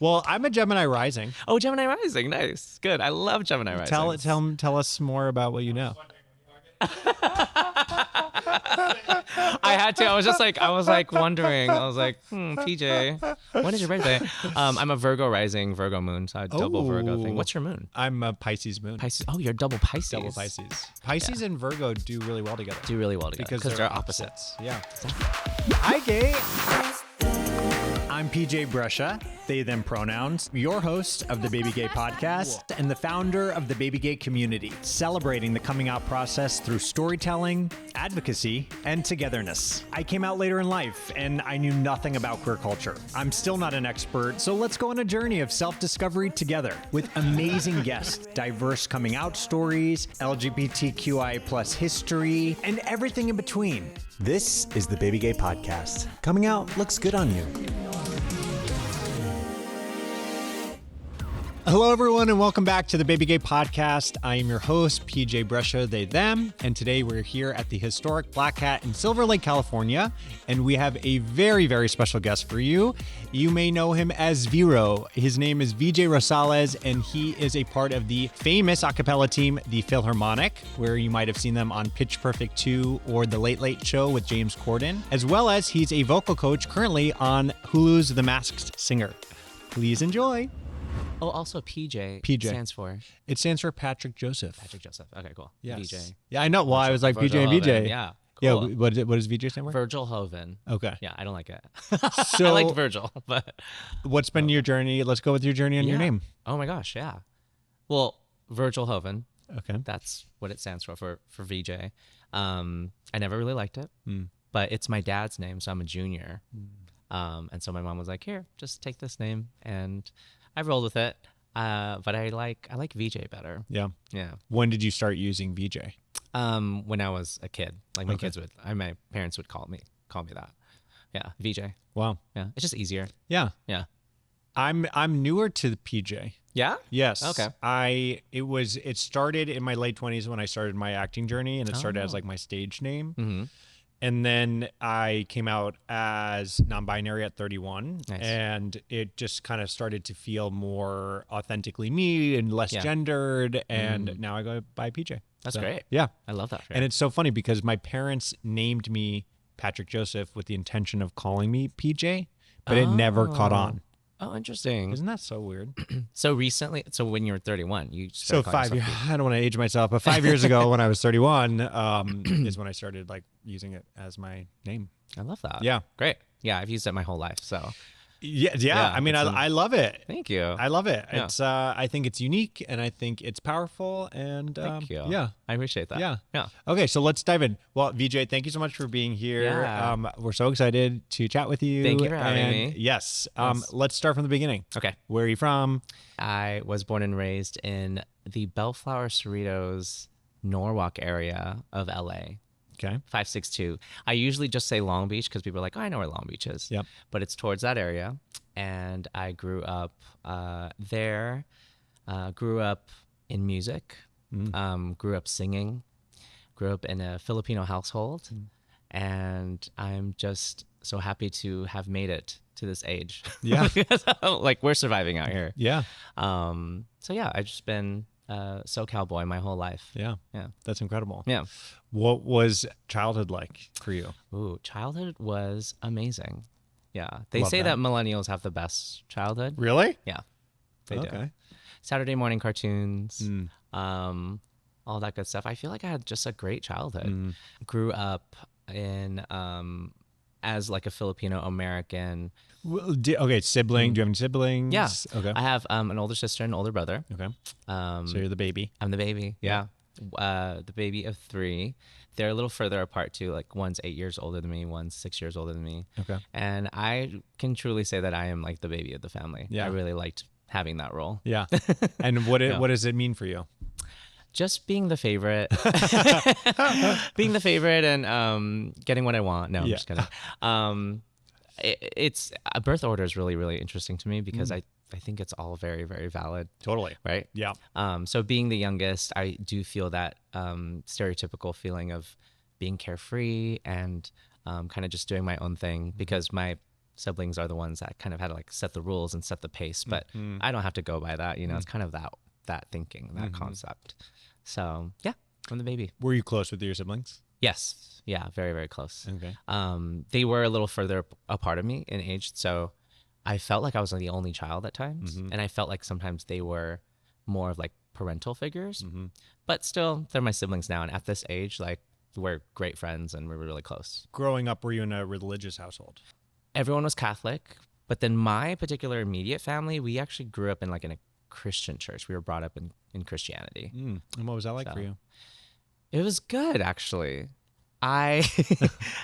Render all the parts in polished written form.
Well, I'm a Gemini rising. Oh, Gemini rising. Nice. Good. I love Gemini rising. Tell us more about what you know. I had to. I was wondering. I was like, PJ, when is your birthday? I'm a Virgo rising, Virgo moon, so a double Virgo thing. What's your moon? I'm a Pisces moon. Pisces. Oh, you're double Pisces. Double Pisces. Pisces and Virgo do really well together. Because they're opposites. Yeah. Hi, gay. I'm PJ Brescia, they, them pronouns, your host of the BabyGay Podcast and the founder of the BabyGay community, celebrating the coming out process through storytelling, advocacy, and togetherness. I came out later in life and I knew nothing about queer culture. I'm still not an expert, so let's go on a journey of self-discovery together with amazing guests, diverse coming out stories, LGBTQI plus history, and everything in between. This is the BabyGay Podcast. Coming out looks good on you. Hello, everyone, and welcome back to the BabyGay Podcast. I am your host, PJ Brescia, they, them, and today we're here at the historic Black Hat in Silver Lake, California, and we have a very, very special guest for you. You may know him as Vero. His name is VJ Rosales, and he is a part of the famous a cappella team, the Filharmonic, where you might have seen them on Pitch Perfect 2 or The Late Late Show with James Corden, as well as he's a vocal coach currently on Hulu's The Masked Singer. Please enjoy. Oh, also PJ. stands for? It stands for Patrick Joseph. Patrick Joseph. Okay, cool. Yes. VJ. Yeah, I know. Well, I was like Virgil PJ and Hoven. VJ. Yeah. Yeah. Cool. What does VJ stand for? Virgil Hoven. Okay. Yeah, I don't like it. So, I like Virgil, but what's been your journey? Let's go with your journey and your name. Oh my gosh, yeah. Well, Virgil Hoven. Okay. That's what it stands for VJ. I never really liked it, but it's my dad's name, so I'm a junior. And so my mom was like, "Here, just take this name," and I rolled with it. But I like VJ better. Yeah. Yeah. When did you start using VJ? When I was a kid, like my parents would call me that. Yeah. VJ. Wow. Yeah. It's just easier. Yeah. Yeah. I'm newer to the PJ. Yeah. Yes. Okay. It started in my late 20s when I started my acting journey, and it started as like my stage name. Mm-hmm. And then I came out as non-binary at 31, Nice. and it just kind of started to feel more authentically me and less gendered. And now I go by PJ. That's great. Yeah. I love that. And it's so funny because my parents named me Patrick Joseph with the intention of calling me PJ, but it never caught on. Oh, interesting. Isn't that so weird? So recently, when you were 31, you so started 5 years. I don't want to age myself, but 5 years ago when I was 31, is when I started like using it as my name. I love that. Yeah, great. Yeah, I've used it my whole life. So yeah. I mean, I love it. Thank you. I love it. Yeah. It's I think it's unique, and I think it's powerful. And thank you. Yeah, I appreciate that. Yeah. Okay, so let's dive in. Well, VJ, thank you so much for being here. Yeah. We're so excited to chat with you. Thank you for having me. Yes. Let's start from the beginning. Okay. Where are you from? I was born and raised in the Bellflower Cerritos, Norwalk area of LA. Okay. 562. I usually just say Long Beach because people are like, "Oh, I know where Long Beach is." Yep. But it's towards that area, and I grew up there. Grew up in music. Grew up singing. Grew up in a Filipino household, and I'm just so happy to have made it to this age. Yeah. Like we're surviving out here. Yeah. So yeah, I've just been SoCal boy my whole life. Yeah. Yeah. That's incredible. Yeah. What was childhood like for you? Ooh, childhood was amazing. Yeah. They Love say that. that millennials have the best childhood. Really? Yeah. They do. Okay. Saturday morning cartoons, all that good stuff. I feel like I had just a great childhood. Grew up in as like a Filipino American. Well, okay, sibling. Do you have any siblings? Yeah. Okay. I have an older sister and an older brother. Okay. So you're the baby. I'm the baby. Yeah. The baby of 3. They're a little further apart too. Like one's 8 years older than me, one's 6 years older than me. Okay. And I can truly say that I am like the baby of the family. Yeah. I really liked having that role. Yeah. And what does it mean for you? Just being the favorite, being the favorite, and getting what I want. No, I'm just kidding. It's a birth order is really, really interesting to me because I think it's all very, very valid. Totally. Right. Yeah. So being the youngest, I do feel that stereotypical feeling of being carefree and kind of just doing my own thing because my siblings are the ones that kind of had to like set the rules and set the pace, but I don't have to go by that. It's kind of that thinking, that concept. So yeah, I'm the baby. Were you close with your siblings? Yes. Yeah. Very, very close. Okay. They were a little further apart of me in age. So I felt like I was the only child at times. And I felt like sometimes they were more of like parental figures, but still they're my siblings now. And at this age, like we're great friends and we're really close. Growing up, were you in a religious household? Everyone was Catholic, but then my particular immediate family, we actually grew up in a Christian church. We were brought up in Christianity. And what was that like for you? It was good, actually. I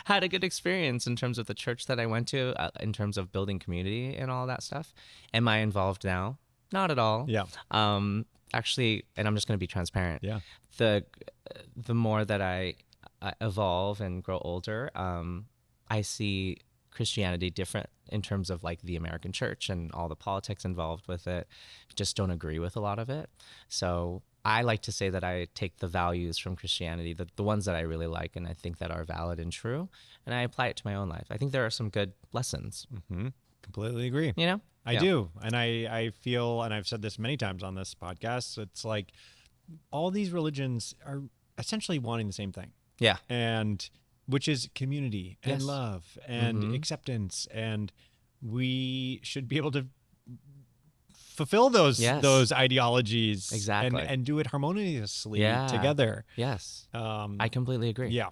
had a good experience in terms of the church that I went to, in terms of building community and all that stuff. Am I involved now? Not at all. Yeah. Actually, and I'm just going to be transparent. Yeah. The more that I evolve and grow older, I see Christianity different in terms of like the American church and all the politics involved with it. Just don't agree with a lot of it. So I like to say that I take the values from Christianity, the ones that I really like and I think that are valid and true, and I apply it to my own life. I think there are some good lessons. Completely agree. I do. And I feel, and I've said this many times on this podcast, it's like all these religions are essentially wanting the same thing. Yeah. And which is community and love and acceptance. And we should be able to fulfill those ideologies and do it harmoniously together. Yes. I completely agree. Yeah.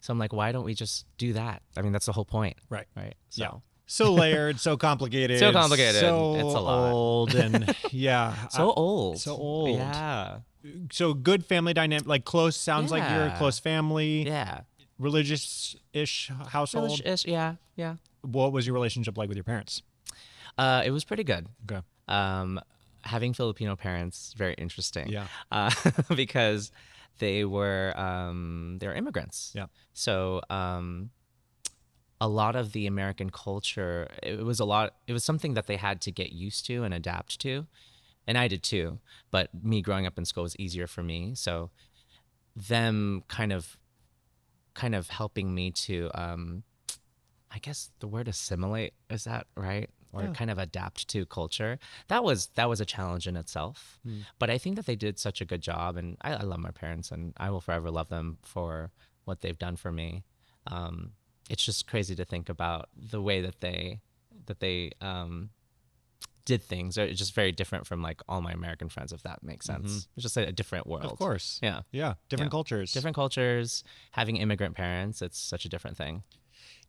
So I'm like, why don't we just do that? I mean, that's the whole point. Right. So. Yeah. So layered, so complicated. So complicated. So it's a lot. old and So old. So old. Yeah. So good family dynamic, like close, sounds like you're a close family. Yeah. Religious-ish household. Religious-ish, yeah. What was your relationship like with your parents? It was pretty good. Okay. Having Filipino parents, very interesting. Yeah. Because they were immigrants. Yeah. So a lot of the American culture, it was something that they had to get used to and adapt to. And I did too. But me growing up in school was easier for me. So them kind of helping me to, I guess the word assimilate, is that right? Or kind of adapt to culture. That was a challenge in itself. But I think that they did such a good job, and I love my parents, and I will forever love them for what they've done for me. It's just crazy to think about the way that they did things. It's just very different from like all my American friends, if that makes sense. It's just a different world. Of course. Yeah. Different cultures. Different cultures. Having immigrant parents, it's such a different thing.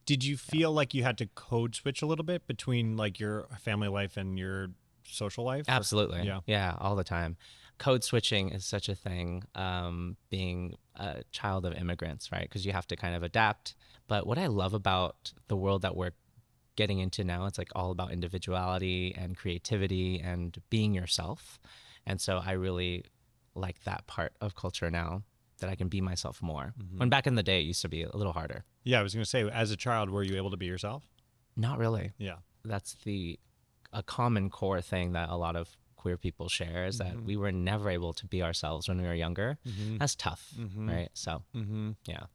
Did you feel like you had to code switch a little bit between like your family life and your social life? Absolutely. Yeah, all the time. Code switching is such a thing, being a child of immigrants, right? Because you have to kind of adapt. But what I love about the world that we're getting into now, it's like all about individuality and creativity and being yourself. And so I really like that part of culture now, that I can be myself more. When back in the day, it used to be a little harder. Yeah, I was going to say, as a child, were you able to be yourself? Not really. Yeah. That's a common core thing that a lot of queer people share, is that we were never able to be ourselves when we were younger. That's tough, right? So, yeah.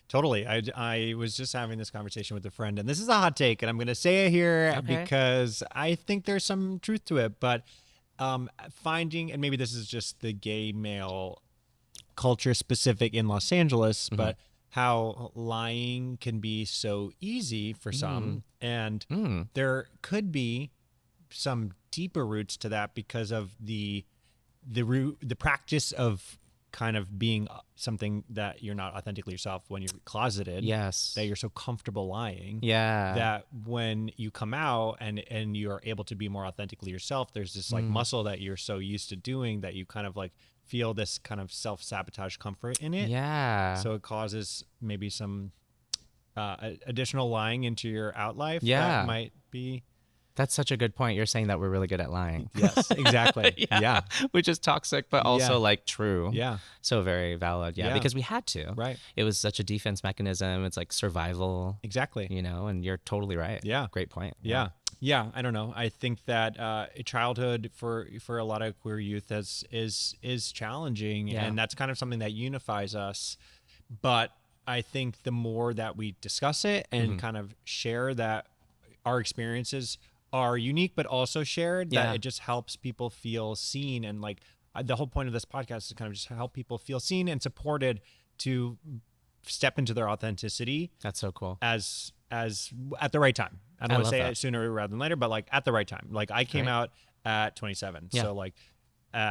Totally. I was just having this conversation with a friend, and this is a hot take, and I'm going to say it here because I think there's some truth to it, but finding, and maybe this is just the gay male culture specific in Los Angeles, but how lying can be so easy for some, and there could be some deeper roots to that because of the practice of kind of being something that you're not authentically yourself when you're closeted. Yes. That you're so comfortable lying. Yeah. That when you come out and you're able to be more authentically yourself, there's this like muscle that you're so used to doing that you kind of like feel this kind of self-sabotage comfort in it. Yeah. So it causes maybe some additional lying into your out life. Yeah. That might be. That's such a good point. You're saying that we're really good at lying. Yes, exactly. yeah. Which is toxic, but also like true. Yeah. So very valid. Yeah. Because we had to. Right. It was such a defense mechanism. It's like survival. Exactly. And you're totally right. Yeah. Great point. Yeah. Yeah. I don't know. I think that childhood for a lot of queer youth is challenging, and that's kind of something that unifies us. But I think the more that we discuss it and kind of share that our experiences are unique, but also shared, Yeah. that it just helps people feel seen. And like the whole point of this podcast is to kind of just help people feel seen and supported to step into their authenticity That's so cool. as at the right time. I don't want to love say that. it sooner rather than later, but like at the right time. Like I came Right. out at 27. Yeah. So like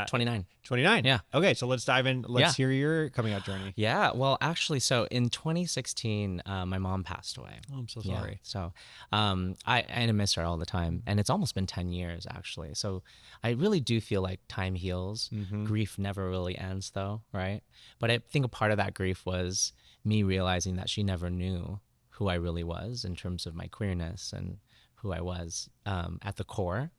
29. 29. Yeah. Okay, so let's dive in. Let's Yeah. hear your coming out journey. Yeah. Well, actually, so in 2016, my mom passed away. Oh, I'm so Yeah. sorry. So I miss her all the time. And it's almost been 10 years, actually. So I really do feel like time heals. Mm-hmm. Grief never really ends, though, right? But I think a part of that grief was me realizing that she never knew who I really was in terms of my queerness and who I was at the core.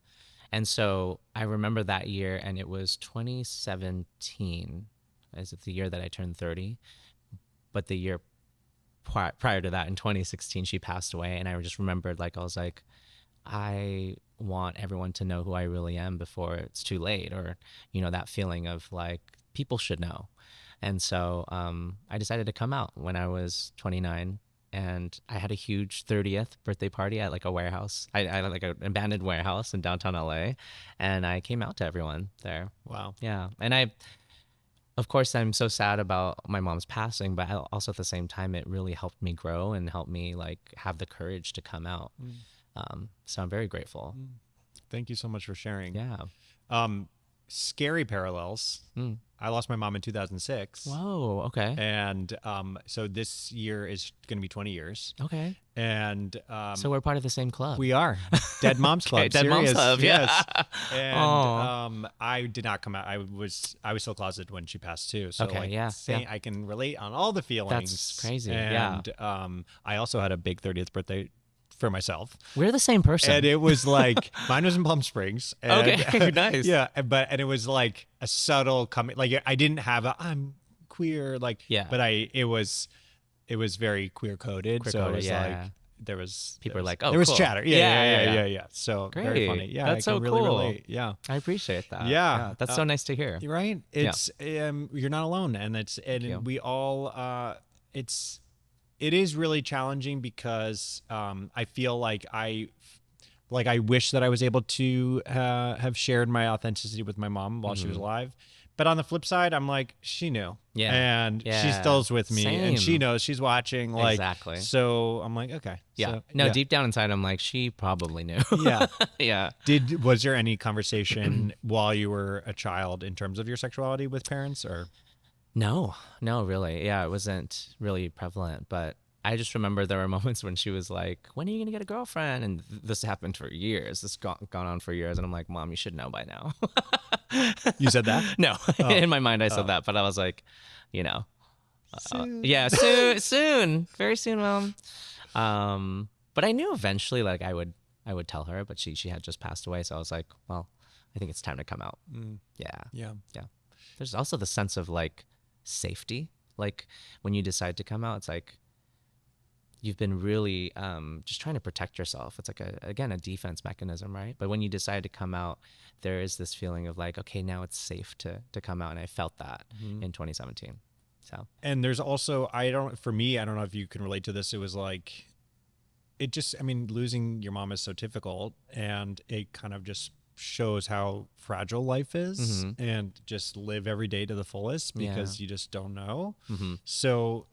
And so I remember that year, and it was 2017, as it's the year that I turned 30. But the year prior to that, in 2016, she passed away. And I just remembered, like, I was like, I want everyone to know who I really am before it's too late, or, you know, that feeling of like, people should know. And so I decided to come out when I was 29. And I had a huge 30th birthday party at like a warehouse. I had like an abandoned warehouse in downtown LA. And I came out to everyone there. Wow. Yeah. And of course, I'm so sad about my mom's passing, but also at the same time, it really helped me grow and helped me like have the courage to come out. So I'm very grateful. Thank you so much for sharing. Yeah. Scary parallels. I lost my mom in 2006. Whoa. Okay. And so this year is going to be 20 years. Okay. And So we're part of the same club. we are Dead Moms Club. Okay, Dead Moms Serious. Club, yeah. Yes. And Aw. I did not come out. I was still closeted when she passed too. So Okay, like yeah, saying I can relate on all the feelings. That's crazy, And I also had a big 30th birthday for myself. We're the same person. And it was like, mine was in Palm Springs. And, Okay, nice. Yeah, and it was like a subtle coming. Like I didn't have I'm queer. Like, Yeah. But it was very queer coded. So it Queer-coded, was yeah. like there was People are like, oh, there was cool. chatter. Yeah. So very Great. funny. Yeah, That's I can so really cool. relate. Yeah. I appreciate that. Yeah. That's so nice to hear. You're right. It's you're not alone, and you. we all it is really challenging because I feel like I wish that I was able to have shared my authenticity with my mom while she was alive. But on the flip side, I'm like, she knew. Yeah. And she Yeah. still's with me. And she Same. knows she's watching. Like, Exactly. So I'm like, okay. Yeah. So, No, deep down inside, I'm like, she probably knew. Yeah. Yeah. Was there any conversation while you were a child in terms of your sexuality with parents or? No, really. Yeah, it wasn't really prevalent, but I just remember there were moments when she was like, when are you going to get a girlfriend? And this happened for years. This gone on for years. And I'm like, Mom, you should know by now. You said that? No, in my mind I said that, but I was like, you know, Soon. yeah, soon, very soon, Mom. But I knew eventually like I would tell her, but she had just passed away. So I was like, well, I think it's time to come out. Yeah. Yeah. There's also the sense of like safety. Like when you decide to come out, it's like, you've been really just trying to protect yourself. It's like a defense mechanism, right? But when you decide to come out, there is this feeling of like, okay, now it's safe to come out. And I felt that in 2017. So, and there's also, for me, I don't know if you can relate to this. It was like, losing your mom is so difficult, and it kind of just shows how fragile life is, and just live every day to the fullest because you just don't know. So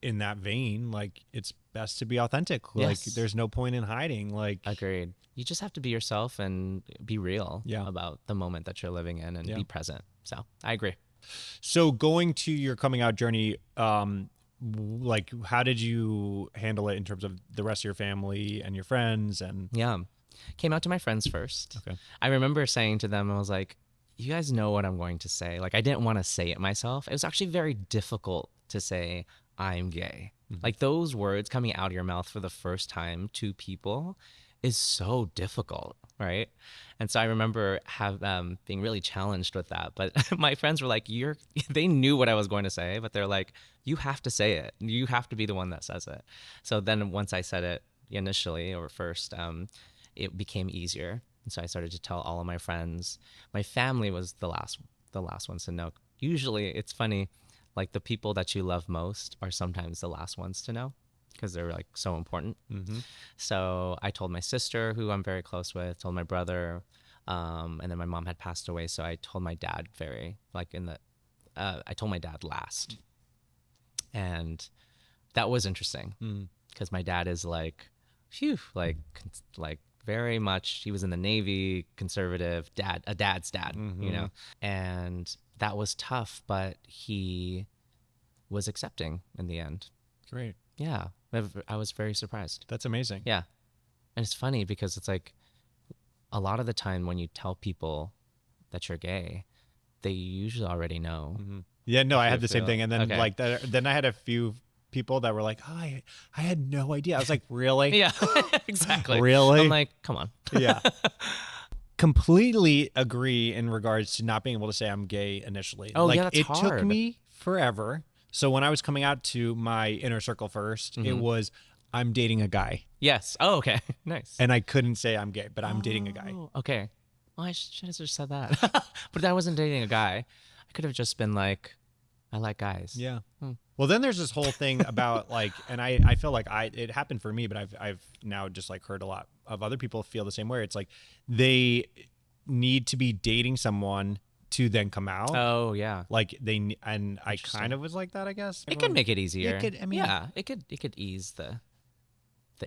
in that vein, like, it's best to be authentic. Yes. Like, there's no point in hiding. Like, agreed. You just have to be yourself and be real Yeah. about the moment that you're living in and Yeah. be present. So I agree. so going to your coming out journey, like, how did you handle it in terms of the rest of your family and your friends? And Yeah. Came out to my friends first. Okay. I remember saying to them, I was like, you guys know what I'm going to say. Like, I didn't want to say it myself. It was actually very difficult to say, I'm gay. Like, those words coming out of your mouth for the first time to people is so difficult, right? And so I remember being really challenged with that. But my friends were like, they knew what I was going to say, but they're like, you have to say it. You have to be the one that says it. So then once I said it initially or first, it became easier. And so I started to tell all of my friends. My family was the last ones to know. Usually, it's funny, like, the people that you love most are sometimes the last ones to know. because they're like so important. Mm-hmm. So I told my sister, who I'm very close with, told my brother, and then my mom had passed away. So I told my dad I told my dad last. And that was interesting because my dad is like, phew, like very much, he was in the Navy, conservative a dad's dad, you know, and that was tough, but he was accepting in the end. Great. Yeah. I was very surprised. That's amazing. Yeah. And it's funny because it's like a lot of the time when you tell people that you're gay, they usually already know. Yeah, no, I had the same thing. And then Okay. then I had a few people that were like, oh, I had no idea. I was like, really? Yeah, exactly. Really? I'm like, come on. Yeah. Completely agree in regards to not being able to say I'm gay initially. Oh, like, yeah, that's it hard. took me forever. So when I was coming out to my inner circle 1st, it was, I'm dating a guy. Yes. Oh, okay. Nice. And I couldn't say I'm gay, but I'm dating a guy. Oh, okay. Well, I should have just said that. But I wasn't dating a guy. I could have just been like, I like guys. Yeah. Well, then there's this whole thing about like, and I feel like it happened for me, but I've now just like heard a lot of other people feel the same way. It's like they need to be dating someone to then come out. Oh, yeah. Like and I kind of was like that, I guess. It could make it easier. It could, I mean, yeah, it could ease the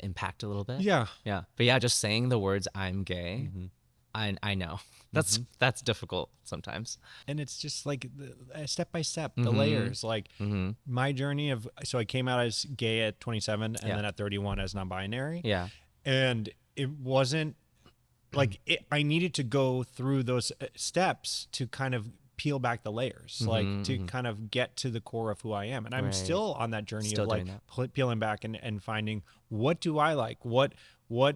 impact a little bit. Yeah. Yeah. But yeah, just saying the words "I'm gay," I know that's difficult sometimes. And it's just like step by step, the layers. Like my journey so I came out as gay at 27 and then at 31 as non-binary. Yeah. And it wasn't like I needed to go through those steps to kind of peel back the layers, like to kind of get to the core of who I am. And I'm still on that journey of like peeling back and finding, what do I like? What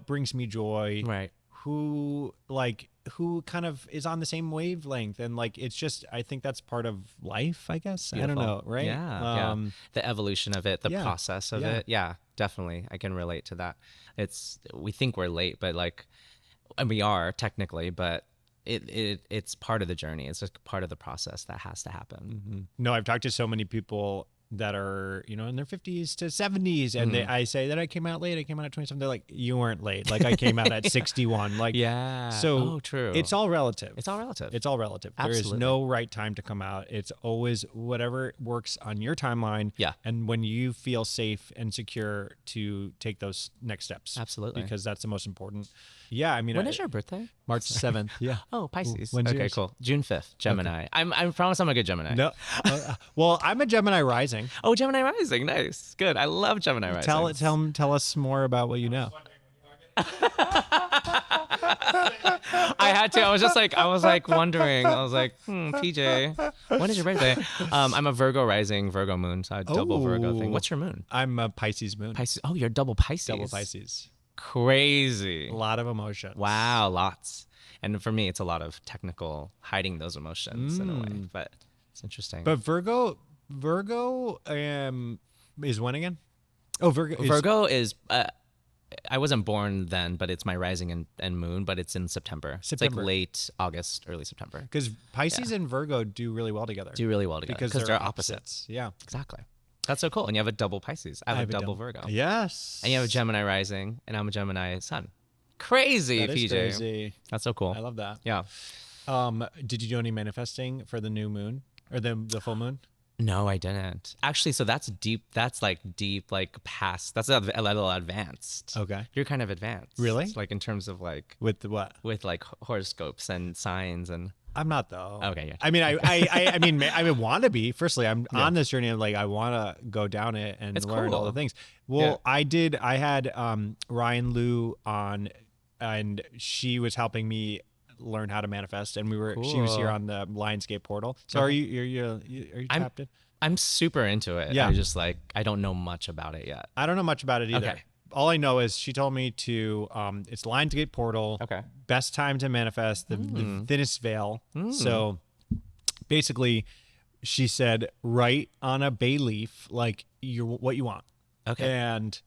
brings me joy? Right. Who kind of is on the same wavelength, and like it's just, I think that's part of life, I guess. Beautiful. I don't know, right? Yeah, the evolution of it, the process of Yeah. it. Yeah, definitely, I can relate to that. We think we're late, but like, and we are technically, but it's part of the journey. It's just part of the process that has to happen. No, I've talked to so many people that are, in their 50s to 70s, and I say that I came out late. I came out at 27. They're like, you weren't late. Like I came out at 61. Like, yeah. So true. It's all relative. It's all relative. It's all relative. Absolutely. There is no right time to come out. It's always whatever works on your timeline. Yeah. And when you feel safe and secure to take those next steps. Absolutely. Because that's the most important. Yeah. I mean, when is your birthday? March 7th. Yeah. Oh, Pisces. When's okay, yours? Cool. June 5th, Gemini. Okay. I promise I'm a good Gemini. No. Well, I'm a Gemini rising. Oh, Gemini rising. Nice. Good. I love Gemini rising. Tell us more about what you know. I had to. I was wondering. I was like, PJ, when is your birthday? I'm a Virgo rising, Virgo moon, so a double Virgo thing. What's your moon? I'm a Pisces moon. Pisces. Oh, you're double Pisces. Double Pisces. Crazy. A lot of emotions. Wow, lots. And for me, it's a lot of technical hiding those emotions in a way, but it's interesting. But Virgo is when again? Oh, Virgo is I wasn't born then, but it's my rising and moon, but it's in September. It's like late August, early September. Because Pisces and Virgo do really well together. Because they're opposites. Yeah. Exactly. That's so cool. And you have a double Pisces. I have a double Virgo. Yes. And you have a Gemini rising, and I'm a Gemini sun. Crazy, that PJ. Is crazy. That's so cool. I love that. Yeah. Did you do any manifesting for the new moon or the full moon? No, I didn't. Actually, so that's deep. That's like deep, like past. That's a little advanced. Okay. You're kind of advanced. Really? Like in terms of like. With the what? With like horoscopes and signs and. I'm not though. Okay. Yeah. I mean, I mean, I want to be. Firstly, I'm on this journey of like, I want to go down it and learn all the things. Well, I had Ryan Liu on, and she was helping me learn how to manifest, and she was here on the Lionsgate portal. So are you tapped in? I'm super into it. Yeah. I just I don't know much about it yet. I don't know much about it either. Okay. All I know is she told me to it's Lionsgate portal. Okay. Best time to manifest, the thinnest veil. So basically she said write on a bay leaf like what you want. Okay. And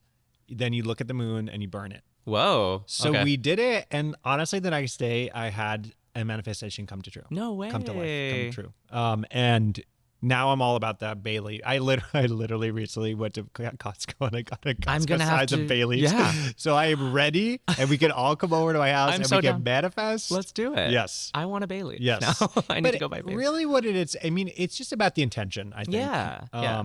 then you look at the moon and you burn it. Whoa. So we did it, and honestly the next day I had a manifestation come to true. No way. Come to life, come true. And Now I'm all about that Bailey. I literally recently went to Costco and I got a I'm Costco gonna have size of to- Baileys. yeah. So I am ready, and we can all come over to my house I'm and so we can down. manifest. Let's do it. Yes. I want a Bailey. Yes. Now I need But to go buy Bailey. really what it is, I mean, it's just about the intention, I think. Yeah. Yeah.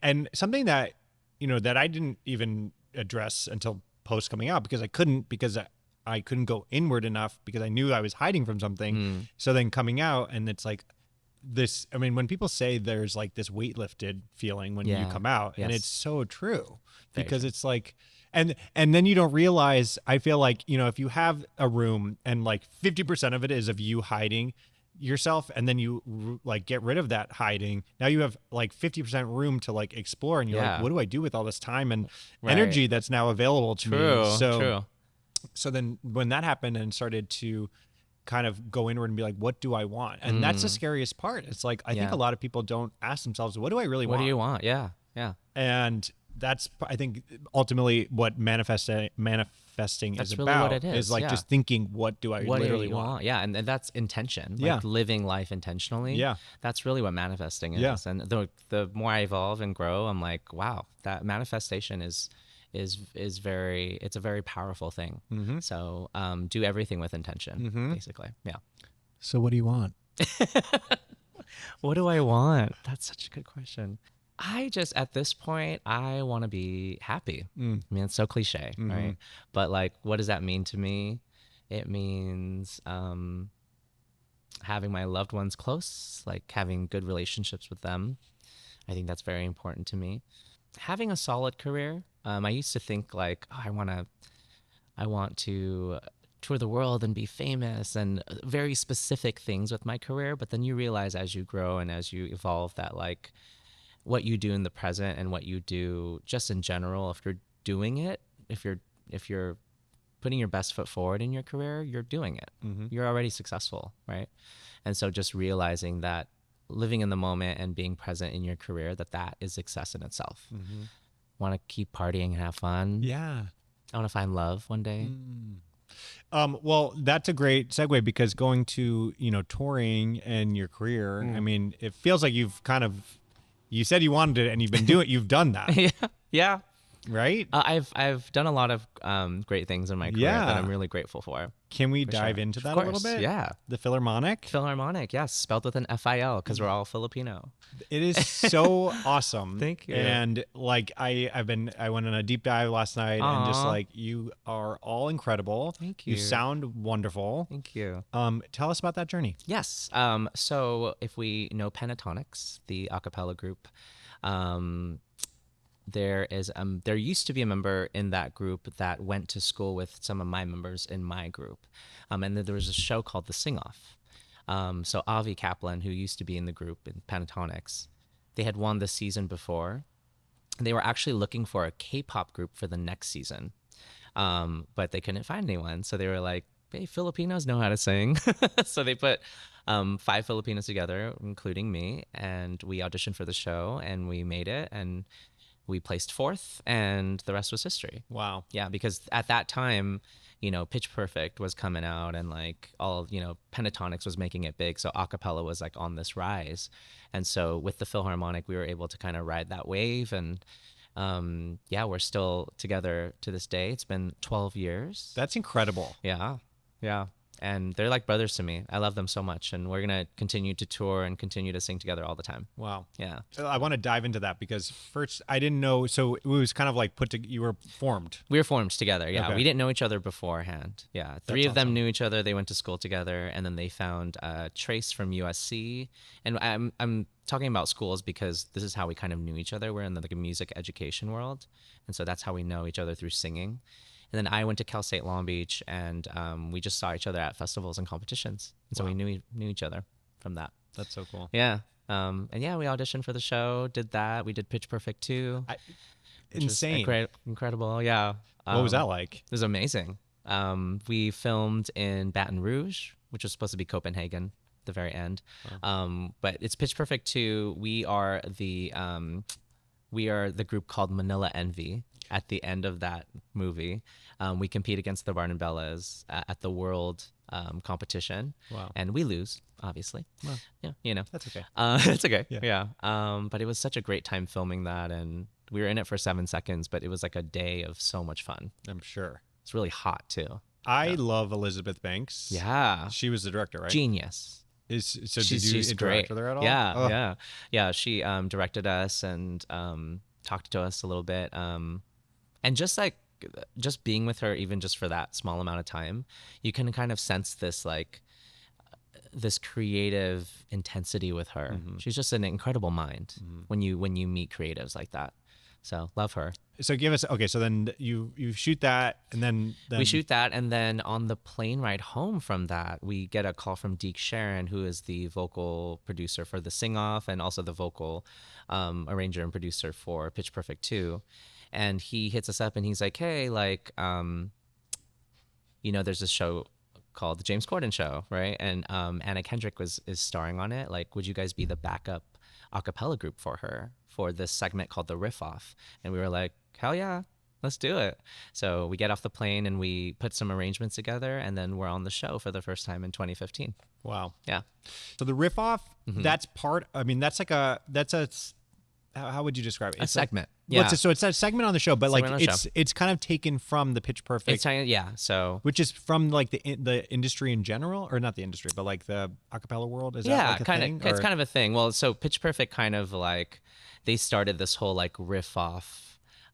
And something that, that I didn't even address until post coming out because I couldn't go inward enough because I knew I was hiding from something. So then coming out, and it's like this, I mean, when people say there's like this weight lifted feeling when you come out, and it's so true because it's like, and then you don't realize, I feel like, if you have a room and like 50% of it is of you hiding yourself, and then you like get rid of that hiding, now you have like 50% room to like explore, and you're like, what do I do with all this time and energy that's now available to me? So then when that happened and started to kind of go inward and be like, what do I want? And that's the scariest part. It's like, I think a lot of people don't ask themselves, what do I really want? What do you want? Yeah. Yeah. And that's, I think, ultimately what manifesting That's is really about. What it is like just thinking, what do I literally want? Yeah, and that's intention. Yeah. Like living life intentionally. Yeah. That's really what manifesting is. Yeah. And the more I evolve and grow, I'm like, wow, that manifestation is very, it's a very powerful thing. So do everything with intention, basically. Yeah. So what do you want? What do I want? That's such a good question. I just, at this point, I want to be happy. I mean, it's so cliche, right? But like, what does that mean to me? It means having my loved ones close, like having good relationships with them. I think that's very important to me. Having a solid career. I used to think like, oh, I want to tour the world and be famous and very specific things with my career. But then you realize as you grow and as you evolve that like, what you do in the present and what you do just in general, if you're doing it, if you're putting your best foot forward in your career, you're doing it. You're already successful, right? And so just realizing that living in the moment and being present in your career, that is success in itself. Want to keep partying and have fun. Yeah. I want to find love one day. Well, that's a great segue because going to, touring and your career, I mean, it feels like you said you wanted it and you've done that. Yeah. Right? I've done a lot of great things in my career that I'm really grateful for. Can we dive into that a little bit? Yeah. The Filharmonic? Filharmonic, yes. Spelled with an F-I-L because we're all Filipino. It is so awesome. Thank you. And like I went on a deep dive last night and just like you are all incredible. Thank you. You sound wonderful. Thank you. Tell us about that journey. Yes. So if we know Pentatonics, the a cappella group, there used to be a member in that group that went to school with some of my members in my group. And then there was a show called The Sing Off. So Avi Kaplan, who used to be in the group in Pentatonics, they had won the season before. They were actually looking for a K-pop group for the next season, but they couldn't find anyone. So they were like, hey, Filipinos know how to sing. So they put 5 Filipinos together, including me, and we auditioned for the show, and we made it, and we placed 4th, and the rest was history. Wow. Yeah, because at that time, Pitch Perfect was coming out, and like all, Pentatonics was making it big. So a cappella was like on this rise. And so with the Filharmonic, we were able to kind of ride that wave. And we're still together to this day. It's been 12 years. That's incredible. Yeah. Yeah. And they're like brothers to me. I love them so much. And we're going to continue to tour and continue to sing together all the time. Wow. Yeah. I want to dive into that because first I didn't know. So it was kind of like you were formed. We were formed together. Yeah. Okay. We didn't know each other beforehand. Yeah. 3 of them awesome. knew each other. They went to school together. And then they found Trace from USC. And I'm talking about schools because this is how we kind of knew each other. We're in the music education world. And so that's how we know each other, through singing. And then I went to Cal State Long Beach, and we just saw each other at festivals and competitions. And so we knew each other from that. That's so cool. Yeah. And we auditioned for the show, did that. We did Pitch Perfect 2. Insane. Incredible. Yeah. What was that like? It was amazing. We filmed in Baton Rouge, which was supposed to be Copenhagen at the very end. Wow. But it's Pitch Perfect 2. We are the group called Manila Envy. at the end of that movie. We compete against the Barnum Bellas at the world competition. Wow. And we lose, obviously. Well, yeah, you know. that's okay. It's okay. Yeah. Yeah. But it was such a great time filming that, and we were in it for 7 seconds, but it was like a day of so much fun. I'm sure. It's really hot too. I love Elizabeth Banks. Yeah. She was the director, right? Genius. Did you interact great with her at all? Yeah. Oh. Yeah. She directed us and talked to us a little bit, and just being with her, even just for that small amount of time, you can kind of sense this this creative intensity with her. Mm-hmm. She's just an incredible mind when you meet creatives like that. So love her. So so then you shoot that, and then we shoot that, and then on the plane ride home from that, we get a call from Deke Sharon, who is the vocal producer for the Sing Off and also the vocal arranger and producer for Pitch Perfect 2. And he hits us up and he's like, hey, like, there's this show called the James Corden Show, right? And Anna Kendrick is starring on it. Like, would you guys be the backup a cappella group for her for this segment called the Riff Off? And we were like, hell yeah, let's do it. So we get off the plane and we put some arrangements together, and then we're on the show for the first time in 2015. Wow. Yeah. So the Riff Off, that's how would you describe it? It's a segment. So it's a segment on the show, but like show. it's kind of taken from the Pitch Perfect. So which is from like the industry in general, or not the industry, but like the acapella world. Is that like a thing? It's kind of a thing. Well, so Pitch Perfect kind of like they started this whole like riff off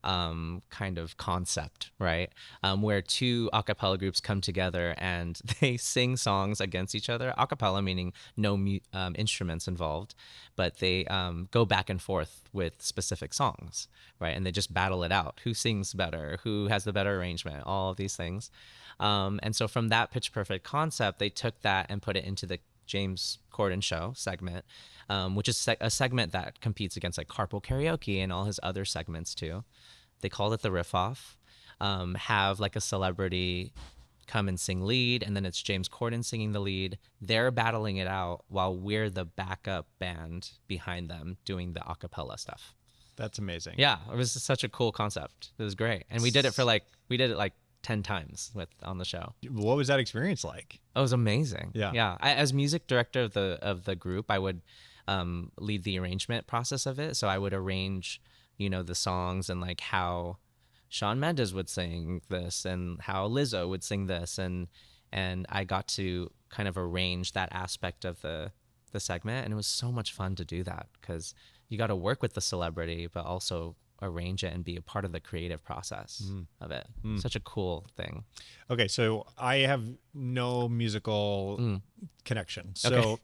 kind of concept, right? Where two a cappella groups come together and they sing songs against each other. A cappella meaning no instruments involved, but they go back and forth with specific songs, right? And they just battle it out. Who sings better? Who has the better arrangement? All of these things. And so from that Pitch Perfect concept, they took that and put it into the James Corden Show segment, which is a segment that competes against like Carpool Karaoke and all his other segments too. They called it the Riff Off. Have like a celebrity come and sing lead, and then it's James Corden singing the lead. They're battling it out while we're the backup band behind them doing the a cappella stuff. That's amazing. Yeah, it was such a cool concept. It was great, and we did it like 10 times on the show. What was that experience like? It was amazing. Yeah. As music director of the group, I would lead the arrangement process of it. So I would arrange, the songs and like how Shawn Mendes would sing this and how Lizzo would sing this, and I got to kind of arrange that aspect of the segment, and it was so much fun to do that because you got to work with the celebrity, but also arrange it and be a part of the creative process of it. Such a cool thing. Okay, so I have no musical connection. So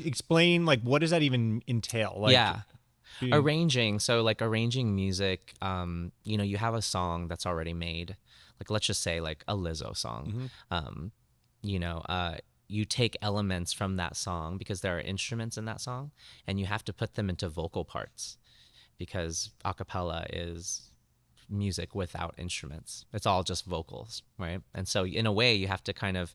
explain, like, what does that even entail? Like, arranging. So like arranging music, you have a song that's already made. Like, let's just say like a Lizzo song. You take elements from that song because there are instruments in that song, and you have to put them into vocal parts, because a cappella is music without instruments. It's all just vocals, right? And so in a way, you have to kind of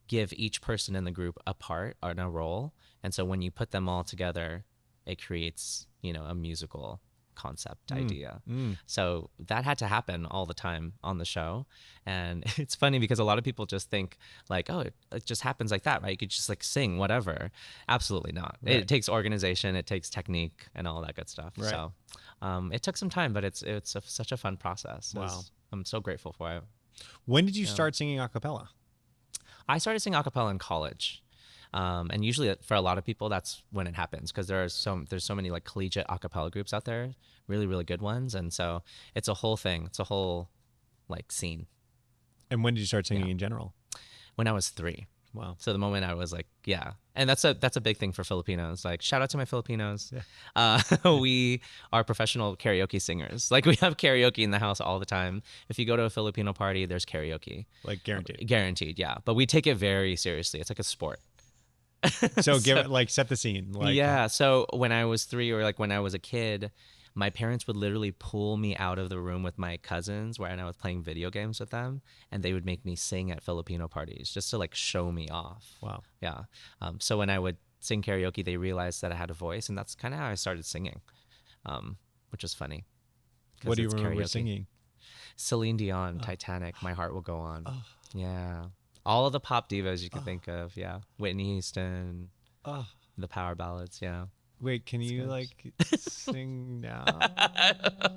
give each person in the group a part or a role. And so when you put them all together, it creates, a musical concept idea. So that had to happen all the time on the show. And it's funny because a lot of people just think like, oh, it just happens like that, right? You could just like sing whatever. Absolutely not. Right. It takes organization, it takes technique and all that good stuff. Right. So it took some time, but it's such a fun process. Wow. I'm so grateful for it. When did you start singing a cappella? I started singing a cappella in college. And usually for a lot of people, that's when it happens, because there's so many like collegiate a cappella groups out there, really, really good ones. And so it's a whole thing. It's a whole like scene. And when did you start singing in general? When I was 3. Wow. So the moment I was like, yeah. And that's a big thing for Filipinos. Like, shout out to my Filipinos. Yeah. We are professional karaoke singers. Like, we have karaoke in the house all the time. If you go to a Filipino party, there's karaoke. Like guaranteed. Guaranteed, yeah. But we take it very seriously. It's like a sport. So give it, like, set the scene. Like, yeah. So when I was 3, or like when I was a kid, my parents would literally pull me out of the room with my cousins when I was playing video games with them, and they would make me sing at Filipino parties just to like show me off. Wow. Yeah. So when I would sing karaoke, they realized that I had a voice, and that's kind of how I started singing, which is funny. What do you remember singing? Celine Dion, Titanic, My Heart Will Go On. Yeah. All of the pop divas you could think of. Yeah. Whitney Houston, the power ballads. Yeah. Wait, can you like sing now? I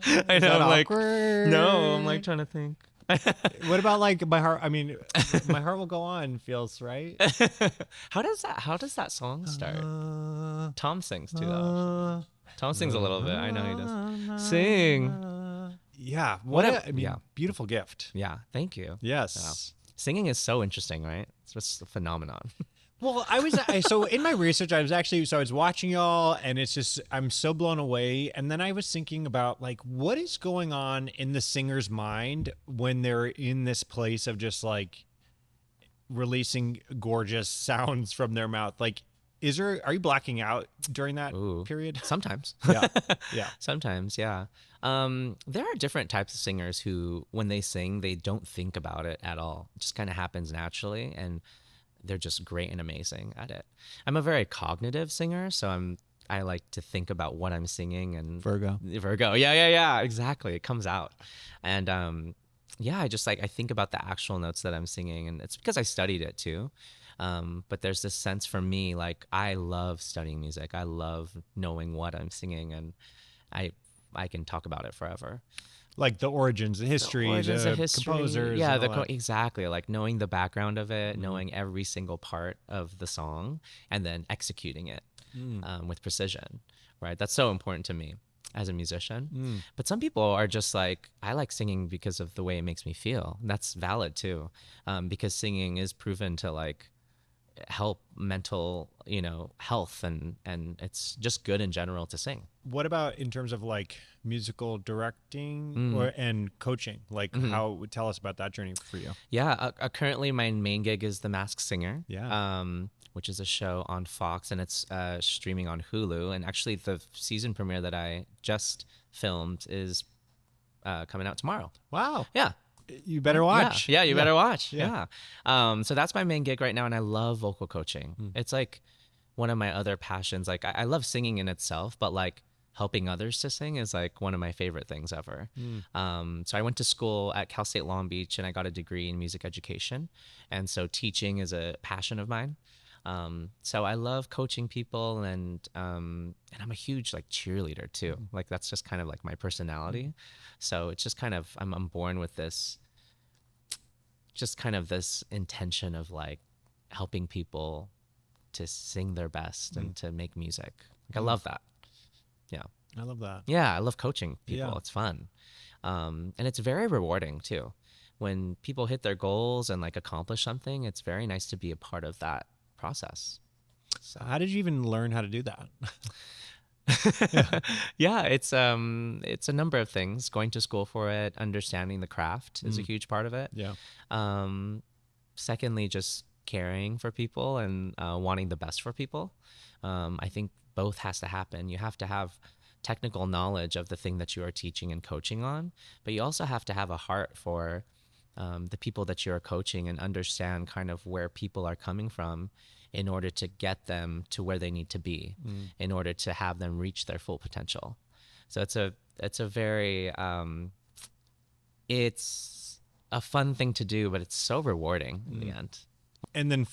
Is know. that I'm awkward? no, I'm like trying to think. What about like My Heart? I mean, My Heart Will Go On feels right. How does that song start? Tom sings too though. Tom sings a little bit. I know he does. Sing. Yeah. Beautiful gift. Yeah. Thank you. Yes. Yeah. Singing is so interesting, right? It's just a phenomenon. Well, so in my research, I was watching y'all, and it's just, I'm so blown away. And then I was thinking about like, what is going on in the singer's mind when they're in this place of just like releasing gorgeous sounds from their mouth? Like, are you blacking out during that period? Sometimes. Yeah. Yeah. Sometimes, yeah. There are different types of singers who, when they sing, they don't think about it at all. It just kind of happens naturally, and they're just great and amazing at it. I'm a very cognitive singer, so I like to think about what I'm singing. And Virgo. Yeah, exactly. It comes out. And I just like, I think about the actual notes that I'm singing, and it's because I studied it too. But there's this sense for me, like, I love studying music. I love knowing what I'm singing, and I can talk about it forever. Like the origins, the history, composers. Yeah, exactly. Like knowing the background of it, knowing every single part of the song, and then executing it with precision, right? That's so important to me as a musician. But some people are just like, I like singing because of the way it makes me feel. And that's valid too, because singing is proven to like help mental, health, and it's just good in general to sing. What about in terms of like musical directing and coaching? Like tell us about that journey for you. Yeah, currently my main gig is The Masked Singer. Yeah. Which is a show on Fox, and it's streaming on Hulu. And actually the season premiere that I just filmed is coming out tomorrow. Wow. Yeah. You better watch. Yeah, you better watch. Yeah. So that's my main gig right now, and I love vocal coaching. It's like one of my other passions. Like I love singing in itself, but like helping others to sing is like one of my favorite things ever. So I went to school at Cal State Long Beach, and I got a degree in music education. And so teaching is a passion of mine. So I love coaching people, and I'm a huge like cheerleader too. Like that's just kind of like my personality. So it's just kind of, I'm born with this, just kind of this intention of like helping people to sing their best and to make music. Like I love that. Yeah. I love that. Yeah. I love coaching people. Yeah. It's fun. And it's very rewarding too. When people hit their goals and like accomplish something, it's very nice to be a part of that process. So how did you even learn how to do that? Yeah, it's a number of things. Going to school for it, understanding the craft is a huge part of it. Yeah. Secondly, just caring for people and wanting the best for people. I think both has to happen. You have to have technical knowledge of the thing that you are teaching and coaching on, but you also have to have a heart for the people that you're coaching and understand kind of where people are coming from in order to get them to where they need to be, in order to have them reach their full potential. So it's a very, it's a fun thing to do, but it's so rewarding in the end. And then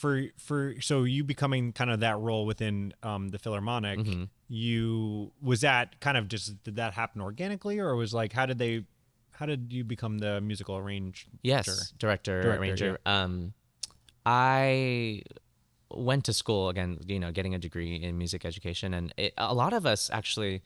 so you becoming kind of that role within the Filharmonic, was that kind of just, did that happen organically, or was like, how did you become the musical arranger? Yes, director, arranger. Yeah. I went to school again, getting a degree in music education, and a lot of us actually,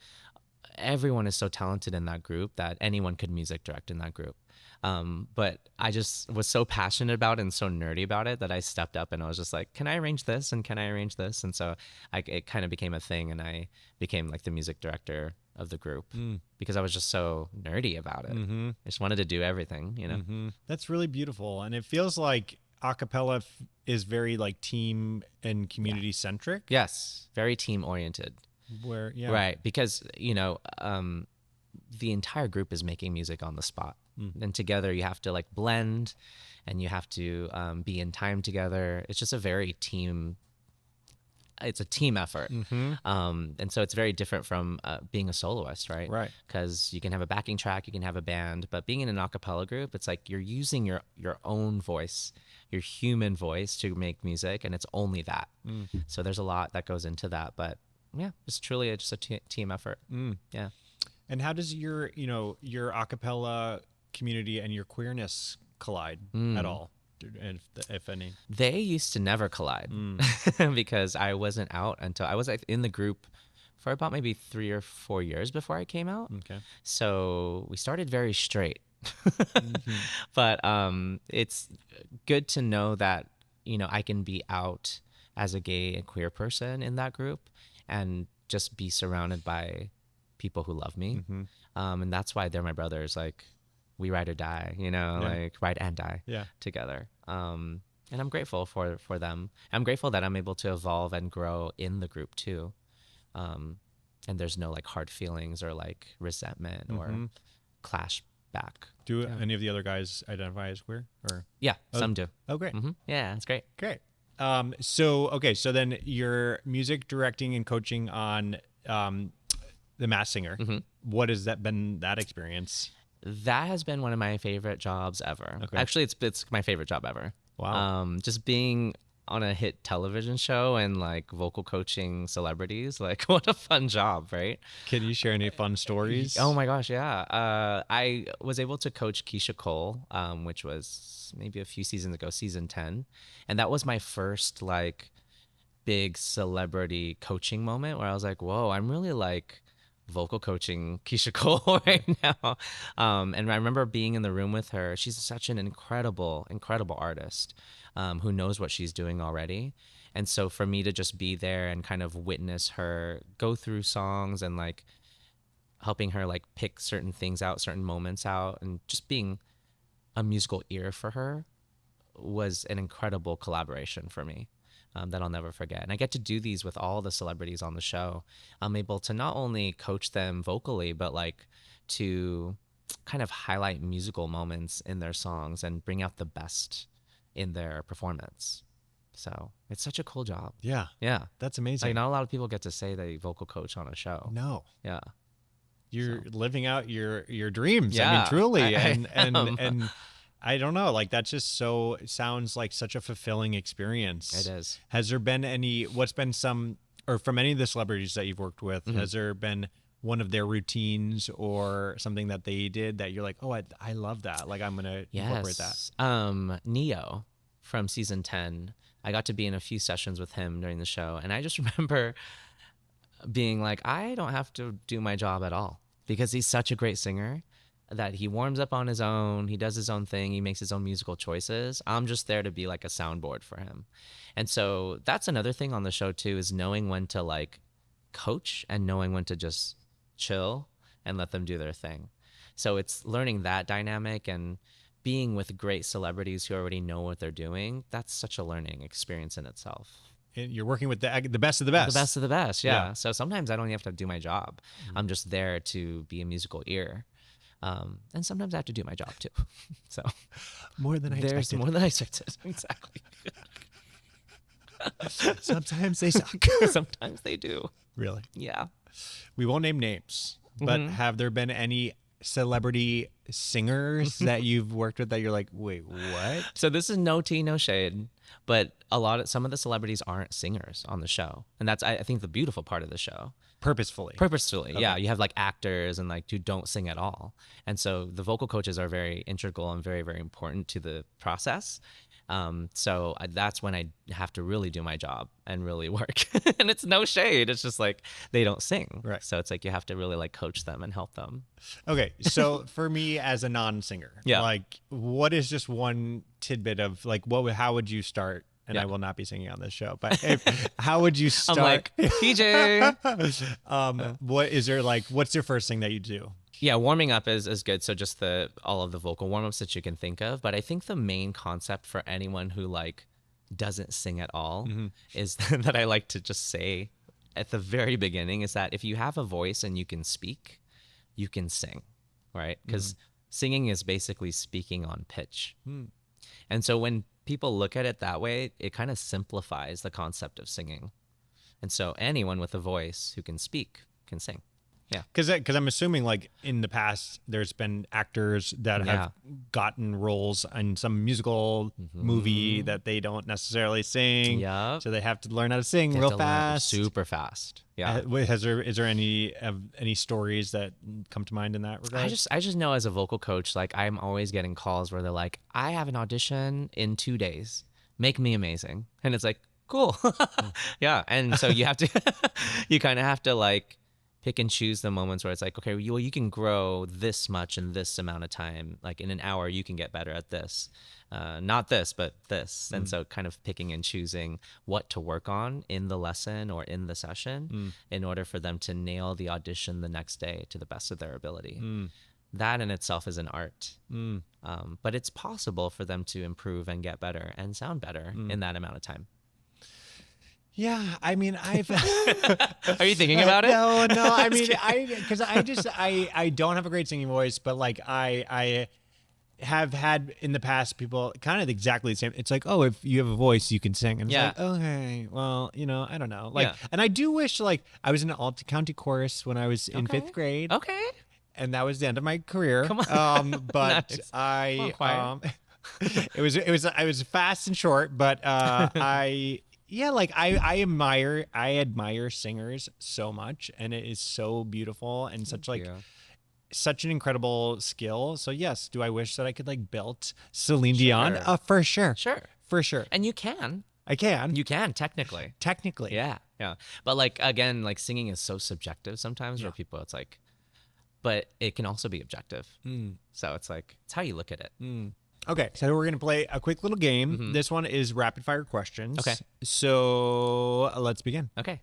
everyone is so talented in that group that anyone could music direct in that group. But I just was so passionate about it and so nerdy about it that I stepped up and I was just like, can I arrange this? And can I arrange this? And so it kind of became a thing, and I became like the music director of the group because I was just so nerdy about it. I just wanted to do everything, That's really beautiful. And it feels like a cappella is very like team and community centric. Yes. Very team oriented. Right. Because, the entire group is making music on the spot. And together you have to like blend, and you have to be in time together. It's just a very team it's a team effort. And so it's very different from being a soloist, right? Right. Because you can have a backing track, you can have a band, but being in an a cappella group, it's like you're using your own voice, your human voice to make music, and it's only that. So there's a lot that goes into that, but yeah, it's truly just a team effort. Yeah. And how does your a cappella community and your queerness collide at all, if any? They used to never collide because I wasn't out until I was in the group for about maybe 3 or 4 years before I came out. Okay. So we started very straight. But it's good to know that, I can be out as a gay and queer person in that group and just be surrounded by people who love me. And that's why they're my brothers. Like, we ride or die, like ride and die together. And I'm grateful for them. I'm grateful that I'm able to evolve and grow in the group too. And there's no like hard feelings or like resentment or clash back. Do any of the other guys identify as queer? Or Yeah, some do. Oh, great. Yeah, it's great. Great. So then your music directing and coaching on The Masked Singer. What has that been, that experience? That has been one of my favorite jobs ever. Okay. Actually, it's my favorite job ever. Wow. Just being on a hit television show and like vocal coaching celebrities, like what a fun job, right? Can you share any fun stories? Oh my gosh, yeah. I was able to coach Keisha Cole, which was maybe a few seasons ago, season 10. And that was my first like big celebrity coaching moment where I was like, whoa, I'm really like vocal coaching Keisha Cole right now. And I remember being in the room with her. She's such an incredible artist who knows what she's doing already. And so for me to just be there and kind of witness her go through songs and like helping her like pick certain things out, certain moments out, and just being a musical ear for her was an incredible collaboration for me. That I'll never forget. And I get to do these with all the celebrities on the show. I'm able to not only coach them vocally, but like to kind of highlight musical moments in their songs and bring out the best in their performance. So it's such a cool job. Yeah. Yeah. That's amazing. Like not a lot of people get to say they vocal coach on a show. No. Yeah. You're living out your dreams. Yeah, I mean, truly. I and I don't know, like that just sounds like such a fulfilling experience. It is. Has there been what's been or from any of the celebrities that you've worked with, has there been one of their routines or something that they did that you're like, oh, I love that. Like I'm going to incorporate that. Neo from season 10, I got to be in a few sessions with him during the show. And I just remember being like, I don't have to do my job at all because he's such a great singer that he warms up on his own. He does his own thing. He makes his own musical choices. I'm just there to be like a soundboard for him. And so that's another thing on the show too, is knowing when to like coach and knowing when to just chill and let them do their thing. So it's learning that dynamic and being with great celebrities who already know what they're doing. That's such a learning experience in itself. And you're working with the best of the best. The best of the best, yeah. So sometimes I don't even have to do my job. I'm just there to be a musical ear. And sometimes I have to do my job too. So more than I expected. More than I expected. Exactly. Sometimes they suck. Sometimes they do. Really? Yeah. We won't name names, but have there been any celebrity singers that you've worked with that you're like, wait, what? So this is no tea, no shade, but some of the celebrities aren't singers on the show. And that's, I think, the beautiful part of the show. Purposefully, okay. Yeah. You have like actors and like who don't sing at all. And so the vocal coaches are very integral and very, very important to the process. So that's when I have to really do my job and really work. And it's no shade. It's just like they don't sing. Right. So it's like you have to really like coach them and help them. Okay. So for me as a non-singer, like what is just one tidbit of like, how would you start? And I will not be singing on this show, but how would you start? I'm like, PJ. What's your first thing that you do? Yeah, warming up is good. So just all of the vocal warm-ups that you can think of. But I think the main concept for anyone who like doesn't sing at all is that I like to just say at the very beginning is that if you have a voice and you can speak, you can sing, right? Because singing is basically speaking on pitch. And so when people look at it that way, it kind of simplifies the concept of singing. And so anyone with a voice who can speak can sing. Yeah. Because I'm assuming like in the past, there's been actors that have gotten roles in some musical movie that they don't necessarily sing. Yeah. So they have to learn how to sing real fast. Super fast. Yeah. Is there any stories that come to mind in that regard? I just know as a vocal coach, like I'm always getting calls where they're like, I have an audition in 2 days. Make me amazing. And it's like, cool. Yeah. And so you have to, you kind of have to like pick and choose the moments where it's like, okay, well, you can grow this much in this amount of time. Like in an hour, you can get better at this. Not this, but this. And so kind of picking and choosing what to work on in the lesson or in the session in order for them to nail the audition the next day to the best of their ability. That in itself is an art. But it's possible for them to improve and get better and sound better in that amount of time. Yeah, I mean, I've. Are you thinking about it? No. I mean, I don't have a great singing voice, but like I have had in the past people kind of exactly the same. It's like, oh, if you have a voice, you can sing, and it's like, okay, well, I don't know, like, and I do wish like I was in an alt county chorus when I was in 5th grade. Okay. And that was the end of my career. Come on. But nice. It was fast and short, but I admire singers so much, and it is so beautiful and such an incredible skill. So yes, do I wish that I could like belt Celine Dion? For sure. For sure. And you can. I can. You can technically. Yeah. But like again, like singing is so subjective sometimes where people it's like, but it can also be objective. So it's like it's how you look at it. Okay, so we're going to play a quick little game. This one is rapid fire questions. Okay. So let's begin. Okay.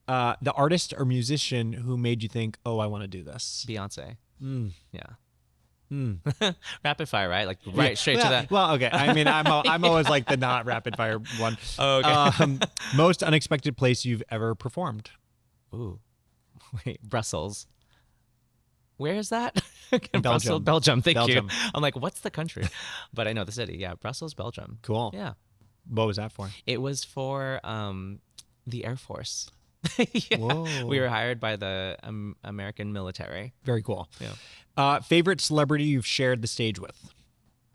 The artist or musician who made you think, oh, I want to do this? Beyonce. Yeah. Rapid fire, right? Like straight to that. Well, okay. I mean, I'm always like the not rapid fire one. Okay. Most unexpected place you've ever performed? Ooh. Wait, Brussels. Where is that? Belgium. Belgium. Thank you. I'm like, what's the country? But I know the city. Yeah, Brussels, Belgium. Cool. Yeah. What was that for? It was for the Air Force. Whoa. We were hired by the American military. Very cool. Yeah. Favorite celebrity you've shared the stage with?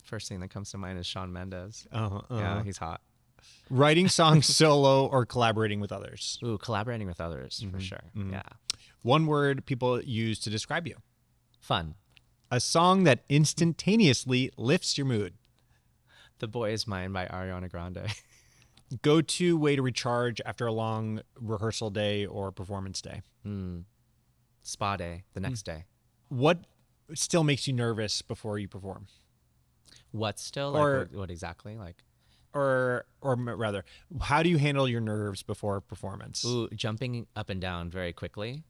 First thing that comes to mind is Shawn Mendes. Yeah, he's hot. Writing songs solo or collaborating with others? Ooh, collaborating with others for sure. Yeah. One word people use to describe you? Fun. A song that instantaneously lifts your mood? The Boy Is Mine by Ariana Grande. Go-to way to recharge after a long rehearsal day or performance day? Spa day, the next day. What still makes you nervous before you perform? What still? Or, like, what exactly? Like, or rather, how do you handle your nerves before performance? Ooh, jumping up and down very quickly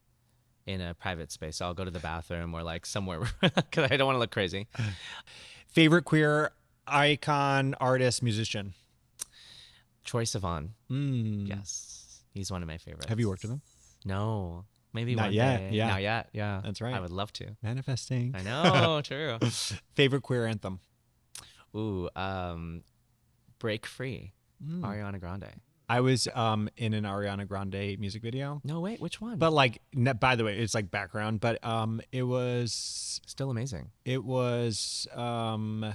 in a private space. So I'll go to the bathroom or like somewhere because I don't want to look crazy. Favorite queer icon, artist, musician? Troye Sivan. Yes. He's one of my favorites. Have you worked with him? No. Maybe Not one yet. day. Yeah. Not yet. Yeah. That's right. I would love to. Manifesting. I know. True. Favorite queer anthem? Ooh, Break Free. Ariana Grande. I was in an Ariana Grande music video. No, wait, which one? But like, by the way, it's like background, but it was still amazing. It was oh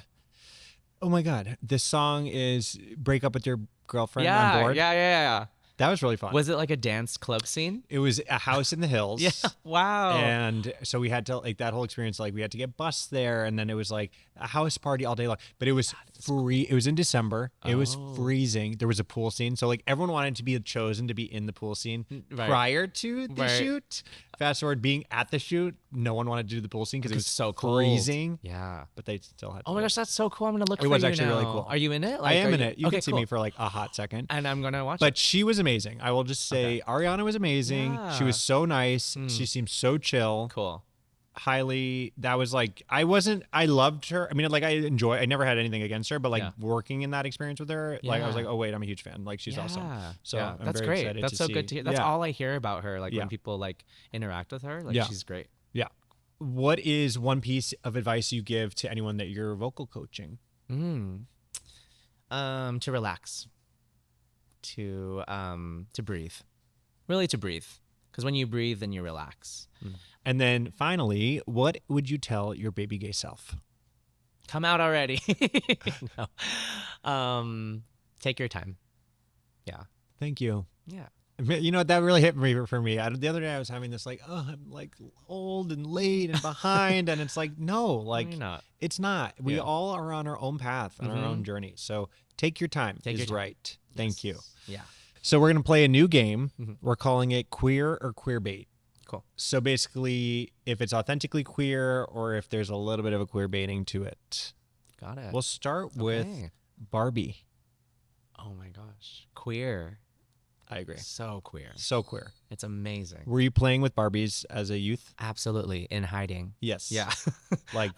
my God. The song is Break Up With Your Girlfriend on Board. Yeah. That was really fun. Was it like a dance club scene? It was a house in the hills. Yeah. Wow. And so we had to like that whole experience. Like we had to get bused there, and then it was like a house party all day long. But it was free. It was in December. It was freezing. There was a pool scene, so like everyone wanted to be chosen to be in the pool scene prior to the shoot. Fast forward, being at the shoot, no one wanted to do the pool scene because it was so cold. freezing. Yeah, but they still had. Oh my gosh, that's so cool! I'm gonna look. It was for actually you now. really cool. Are you in it? Like, I am in it. You can see me for like a hot second, and I'm gonna watch. But she was amazing. I will just say, Ariana was amazing. Yeah. She was so nice. She seemed so chill. Cool. Highly. That was like I loved her. I mean, like I never had anything against her, but like working in that experience with her, like I was like, oh wait, I'm a huge fan. Like she's awesome. So I'm that's very great. excited That's so good to hear. That's all I hear about her. Like when people like interact with her, like she's great. Yeah. What is one piece of advice you give to anyone that you're vocal coaching? To relax. To breathe. really to breathe. Because when you breathe, then you relax. And then finally, what would you tell your baby gay self? Come out already. No. Take your time. Yeah. Thank you. Yeah. You know, that really hit me for me. The other day I was having this like, oh, I'm like old and late and behind. And it's like, no, like you're not. It's not. We Yeah. all are on our own path, on our own journey. So take your time is right. Thank you. Yeah. So we're going to play a new game. We're calling it Queer or Queer Bait. Cool. So basically, if it's authentically queer or if there's a little bit of a queer baiting to it. Got it. We'll start with Barbie. Oh my gosh. Queer. I agree. So queer. So queer. It's amazing. Were you playing with Barbies as a youth? Absolutely. In hiding. Yes. Yeah. Like,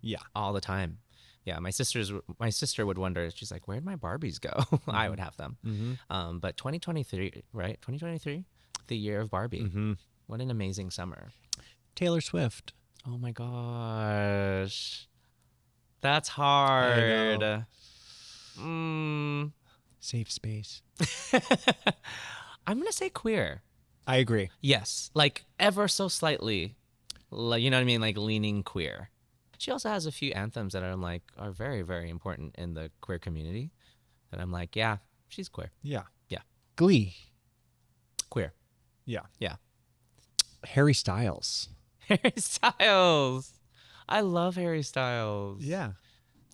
yeah. All the time. Yeah. My sister would wonder, she's like, where'd my Barbies go? I would have them. But 2023, right? 2023, the year of Barbie. What an amazing summer. Taylor Swift. Oh my gosh. That's hard. Safe space. I'm going to say queer. I agree. Yes. Like ever so slightly, you know what I mean? Like leaning queer. She also has a few anthems that are very, very important in the queer community. And I'm like, yeah, she's queer. Yeah. Yeah. Glee. Queer. Yeah. Yeah. Harry Styles. Harry Styles. I love Harry Styles. Yeah.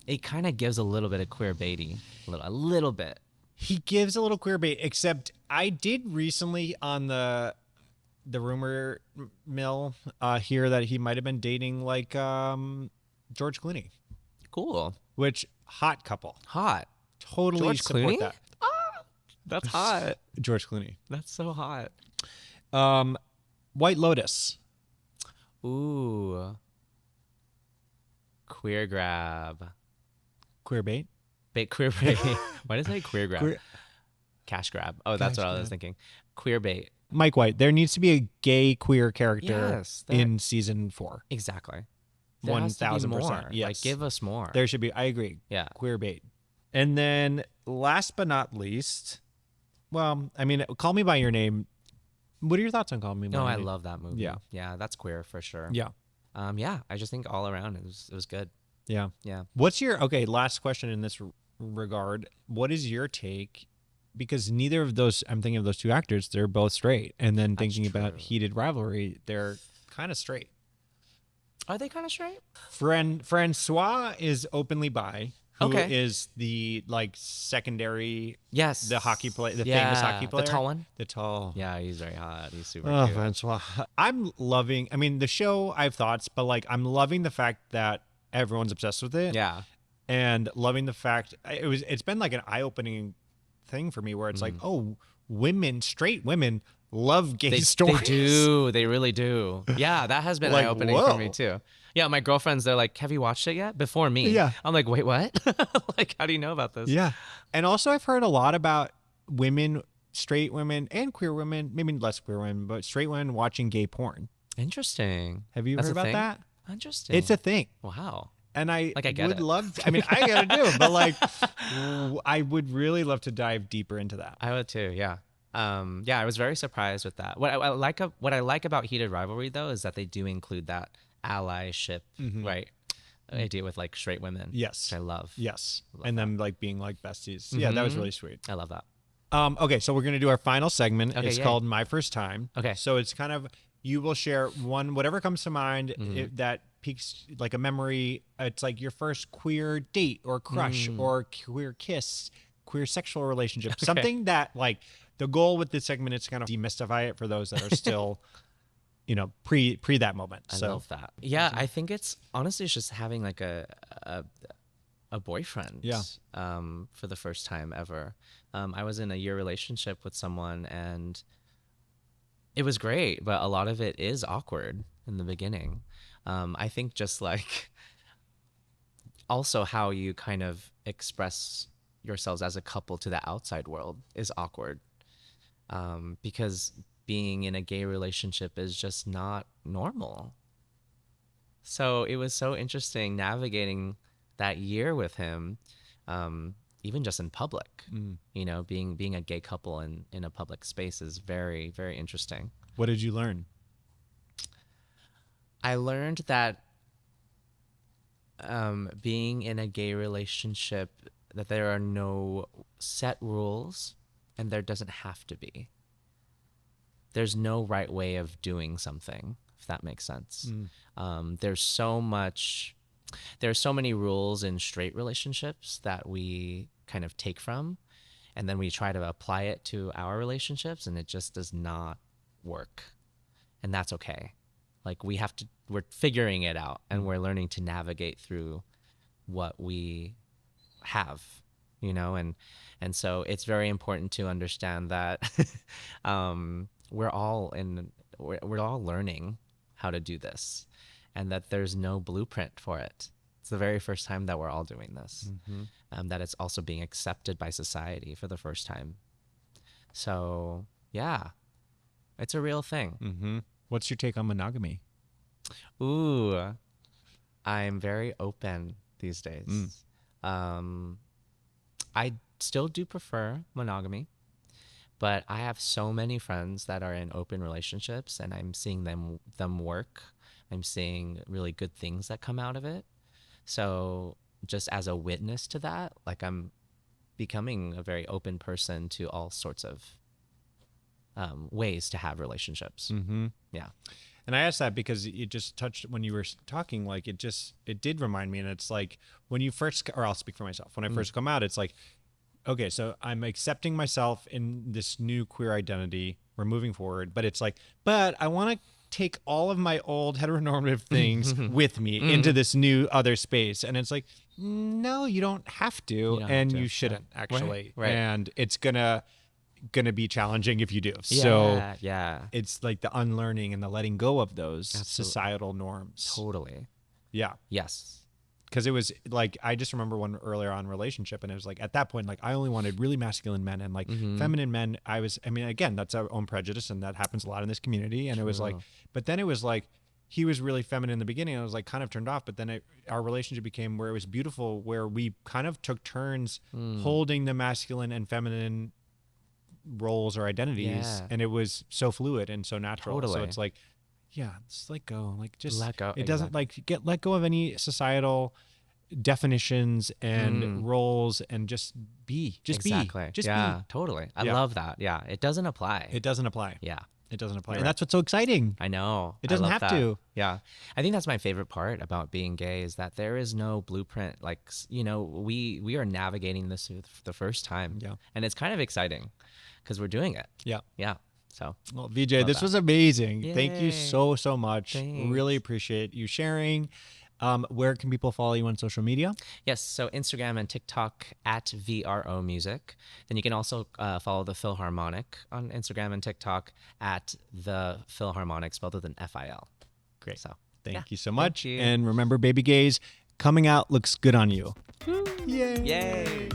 It kind of gives a little bit of queer baity. A little bit. He gives a little queer bait, except I did recently on the rumor mill hear that he might have been dating like George Clooney. Cool. Which hot couple. Hot. Totally George support Clooney? that. That's hot. George Clooney. That's so hot. White Lotus. Ooh. Queer grab. Queer bait. Queer bait. Why did I say queer grab? Cash grab. Oh, that's Cash what I was grab. thinking. Queer bait. Mike White. There needs to be a gay queer character Yes, in season 4. Exactly. There has to be 1000%. more. Yes. Like, give us more. There should be. I agree. Yeah. Queer bait. And then last but not least, well, I mean, Call Me By Your Name. What are your thoughts on Call Me By No, Your I Name? love that movie. Yeah. Yeah, that's queer for sure. Yeah. Yeah, I just think all around it was good. Yeah. Yeah. What's your, okay, last question in this regard. What is your take? Because neither of those, I'm thinking of those two actors, they're both straight. And then thinking about Heated Rivalry, they're kind of straight. Are they kind of straight? Francois is openly bi. Who Okay. is the like secondary, Yes. the hockey player, the famous hockey player? The tall one? The tall. Yeah, he's very hot. He's super Oh, cute. Francois. I'm loving, I mean, the show, I have thoughts, but like, I'm loving the fact that everyone's obsessed with it. Yeah. And loving the fact, it's been like an eye-opening thing for me where it's like, oh, straight women love gay stories. They do. They really do. Yeah, that has been Like, eye-opening whoa. for me too. Yeah, my girlfriends, they're like, have you watched it yet? Before me. Yeah. I'm like, wait, what? Like, how do you know about this? Yeah. And also I've heard a lot about women, straight women and queer women, maybe less queer women, but straight women watching gay porn. Interesting. Have you That's heard a about thing? that? Interesting. It's a thing. Wow. And I Like, I get would it. love to, I mean, I gotta do it, but like, I would really love to dive deeper into that. I would too. Yeah. Yeah, I was very surprised with that. What I like about Heated Rivalry though is that they do include that allyship, right? Idea with like straight women. Yes. Which I love. Yes. And them like being like besties. Yeah, that was really sweet. I love that. Okay, so we're gonna do our final segment. Okay, It's yay. called My First Time. Okay. So it's kind of, you will share whatever comes to mind that piques like a memory. It's like your first queer date or crush or queer kiss, queer sexual relationship. Something that like the goal with this segment is to kind of demystify it for those that are still, you know, pre that moment. I love that. Yeah, I think it's honestly it's just having like a boyfriend. Yeah. For the first time ever. I was in a year relationship with someone and it was great, but a lot of it is awkward in the beginning. I think just like also how you kind of express yourselves as a couple to the outside world is awkward. Because being in a gay relationship is just not normal. So it was so interesting navigating that year with him. even just in public. You know, being a gay couple in a public space is very, very interesting. What did you learn? I learned that being in a gay relationship, that there are no set rules, and there doesn't have to be. There's no right way of doing something, if that makes sense. There's so many rules in straight relationships that we kind of take from, and then we try to apply it to our relationships, and it just does not work. And that's okay. Like, we're figuring it out, and we're learning to navigate through what we have, you know, and so it's very important to understand that we're all learning how to do this, and that there's no blueprint for it. It's the very first time that we're all doing this, that it's also being accepted by society for the first time. So yeah, it's a real thing. What's your take on monogamy? Ooh, I'm very open these days. I still do prefer monogamy, but I have so many friends that are in open relationships, and I'm seeing them work. I'm seeing really good things that come out of it. So just as a witness to that, like, I'm becoming a very open person to all sorts of ways to have relationships. Yeah. And I asked that because it just touched when you were talking, like, it did remind me. And it's like, when you first, or I'll speak for myself, when I first come out, it's like, okay, so I'm accepting myself in this new queer identity. We're moving forward, but it's like, but I want to take all of my old heteronormative things with me into this new other space. And it's like, no, you don't have to. You shouldn't actually. Right. And it's gonna be challenging if you do. Yeah. It's like the unlearning and the letting go of those societal norms. Totally. Yeah. Yes. Because it was like, I just remember one earlier on relationship, and it was like, at that point, like, I only wanted really masculine men, and like feminine men. I mean, again, that's our own prejudice, and that happens a lot in this community. And it was like, but then it was like, he was really feminine in the beginning, and I was like kind of turned off. But then our relationship became where it was beautiful, where we kind of took turns holding the masculine and feminine roles or identities, and it was so fluid and so natural. Totally. So it's like, yeah, just let go. Like, just let go. It doesn't like let go of any societal definitions and roles, and just be. Just be. Just be. Totally. I love that. Yeah, it doesn't apply. It doesn't apply. Yeah. It doesn't apply. You're And right. that's what's so exciting. I know. It doesn't I love have that. to. Yeah. I think that's my favorite part about being gay, is that there is no blueprint. Like, you know, we are navigating this for the first time. Yeah. And it's kind of exciting because we're doing it. Yeah. Yeah. So, well, VJ, this was amazing. Yay. Thank you so much. Thanks. Really appreciate you sharing. Where can people follow you on social media? yes. So Instagram and TikTok at VRO Music. Then you can also follow the Filharmonic on Instagram and TikTok at the Filharmonic, spelled with an FIL. Great. So Thank you so much. you. And remember, baby gays, coming out looks good on you. Yay. Yay.